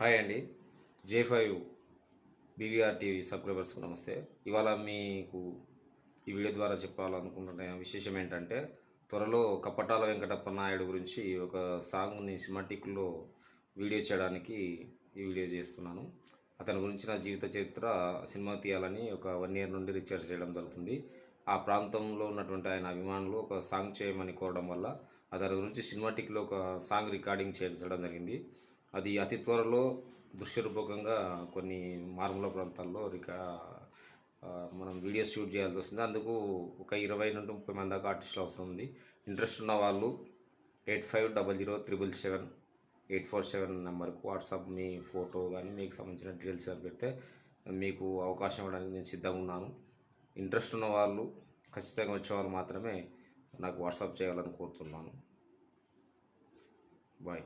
Hi అండి. J5 BVR TV సబ్స్క్రైబర్స్కు నమస్తే. ఇవాళ మీకు ఈ వీడియో ద్వారా చెప్పాలనుకుంటున్న విశేషం ఏంటంటే, త్వరలో కప్పటాల వెంకటప్ప నాయుడు గురించి ఒక సాంగ్ని సినిమాటిక్లో వీడియో చేయడానికి ఈ వీడియో చేస్తున్నాను. అతని గురించిన జీవిత చరిత్ర సినిమా తీయాలని ఒక 1 year నుండి రీసెర్చ్ చేయడం జరుగుతుంది. ఆ ప్రాంతంలో ఉన్నటువంటి ఆయన అభిమానులు ఒక సాంగ్ చేయమని కోరడం వల్ల అతని గురించి సినిమాటిక్లో ఒక సాంగ్ రికార్డింగ్ చేయించడం జరిగింది. అది అతి త్వరలో దృశ్యరూపకంగా కొన్ని మారుమూల ప్రాంతాల్లో మనం వీడియోస్ షూట్ చేయాల్సి వస్తుంది. అందుకు ఒక 20 నుండి 30 మంది దాకా ఆర్టిస్టులు అవసరం ఉంది. ఇంట్రెస్ట్ ఉన్న వాళ్ళు 8500077847 నెంబర్కు వాట్సాప్ మీ ఫోటో కానీ మీకు సంబంధించిన డీటెయిల్స్ పెడితే మీకు అవకాశం ఇవ్వడానికి నేను సిద్ధంగా ఉన్నాను. ఇంట్రెస్ట్ ఉన్న వాళ్ళు ఖచ్చితంగా వచ్చే వాళ్ళు మాత్రమే నాకు వాట్సాప్ చేయాలని కోరుతున్నాను. బాయ్.